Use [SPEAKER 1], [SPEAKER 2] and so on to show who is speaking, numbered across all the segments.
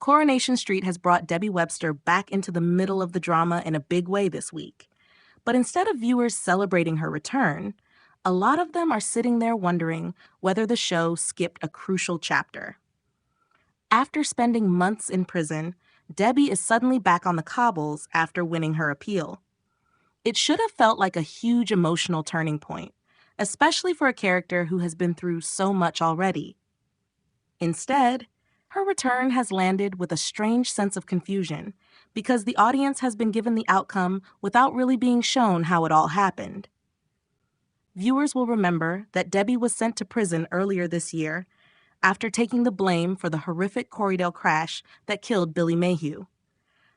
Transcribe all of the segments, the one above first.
[SPEAKER 1] Coronation Street has brought Debbie Webster back into the middle of the drama in a big way this week. But instead of viewers celebrating her return, a lot of them are sitting there wondering whether the show skipped a crucial chapter. After spending months in prison, Debbie is suddenly back on the cobbles after winning her appeal. It should have felt like a huge emotional turning point, especially for a character who has been through so much already. Instead, her return has landed with a strange sense of confusion because the audience has been given the outcome without really being shown how it all happened. Viewers will remember that Debbie was sent to prison earlier this year after taking the blame for the horrific Corriedale crash that killed Billy Mayhew.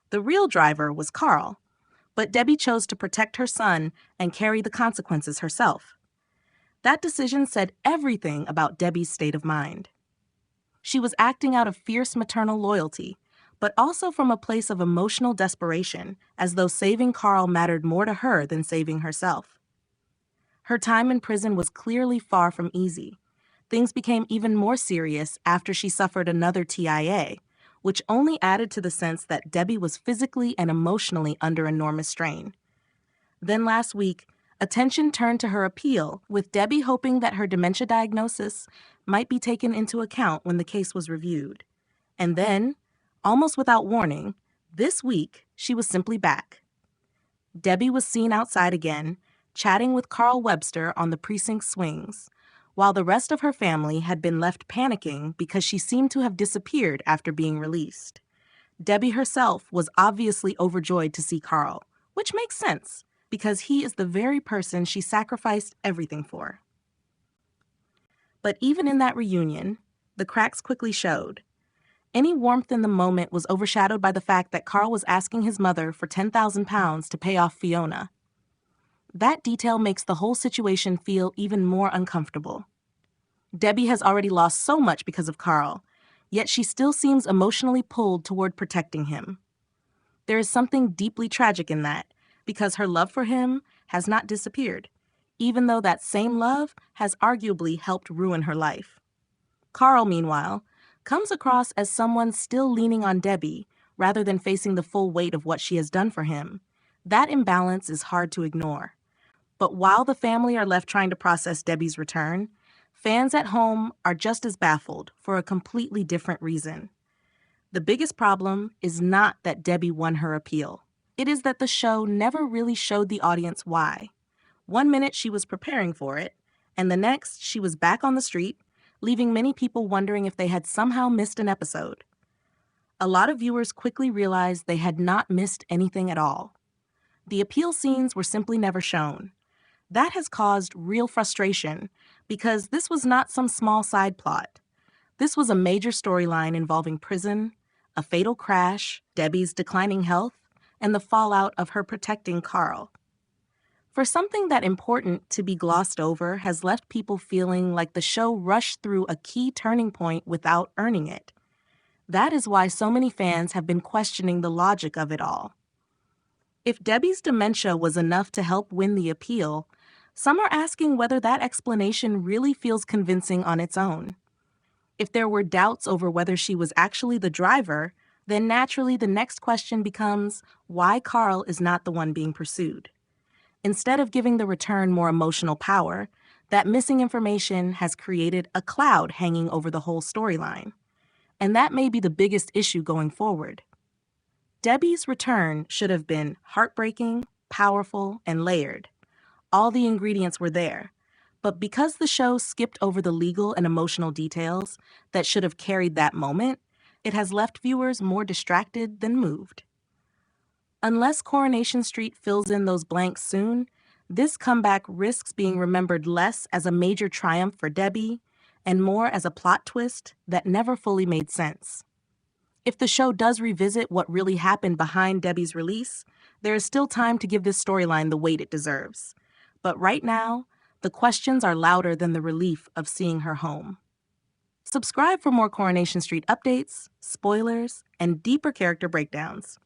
[SPEAKER 1] The real driver was Carl, but Debbie chose to protect her son and carry the consequences herself. That decision said everything about Debbie's state of mind. She was acting out of fierce maternal loyalty, but also from a place of emotional desperation, as though saving Carl mattered more to her than saving herself. Her time in prison was clearly far from easy. Things became even more serious after she suffered another TIA, which only added to the sense that Debbie was physically and emotionally under enormous strain. Then last week, attention turned to her appeal, with Debbie hoping that her dementia diagnosis might be taken into account when the case was reviewed. And then, almost without warning, this week she was simply back. Debbie was seen outside again, chatting with Carl Webster on the precinct swings, while the rest of her family had been left panicking because she seemed to have disappeared after being released. Debbie herself was obviously overjoyed to see Carl, which makes sense, because he is the very person she sacrificed everything for. But even in that reunion, the cracks quickly showed. Any warmth in the moment was overshadowed by the fact that Carl was asking his mother for £10,000 to pay off Fiona. That detail makes the whole situation feel even more uncomfortable. Debbie has already lost so much because of Carl, yet she still seems emotionally pulled toward protecting him. There is something deeply tragic in that, because her love for him has not disappeared, even though that same love has arguably helped ruin her life. Carl, meanwhile, comes across as someone still leaning on Debbie rather than facing the full weight of what she has done for him. That imbalance is hard to ignore. But while the family are left trying to process Debbie's return, fans at home are just as baffled for a completely different reason. The biggest problem is not that Debbie won her appeal. It is that the show never really showed the audience why. One minute she was preparing for it, and the next she was back on the street, leaving many people wondering if they had somehow missed an episode. A lot of viewers quickly realized they had not missed anything at all. The appeal scenes were simply never shown. That has caused real frustration because this was not some small side plot. This was a major storyline involving prison, a fatal crash, Debbie's declining health, and the fallout of her protecting Carl. For something that important to be glossed over has left people feeling like the show rushed through a key turning point without earning it. That is why so many fans have been questioning the logic of it all. If Debbie's dementia was enough to help win the appeal, some are asking whether that explanation really feels convincing on its own. If there were doubts over whether she was actually the driver, then naturally the next question becomes why Carl is not the one being pursued. Instead of giving the return more emotional power, that missing information has created a cloud hanging over the whole storyline. And that may be the biggest issue going forward. Debbie's return should have been heartbreaking, powerful, and layered. All the ingredients were there. But because the show skipped over the legal and emotional details that should have carried that moment, it has left viewers more distracted than moved. Unless Coronation Street fills in those blanks soon, this comeback risks being remembered less as a major triumph for Debbie and more as a plot twist that never fully made sense. If the show does revisit what really happened behind Debbie's release, there is still time to give this storyline the weight it deserves. But right now, the questions are louder than the relief of seeing her home. Subscribe for more Coronation Street updates, spoilers, and deeper character breakdowns.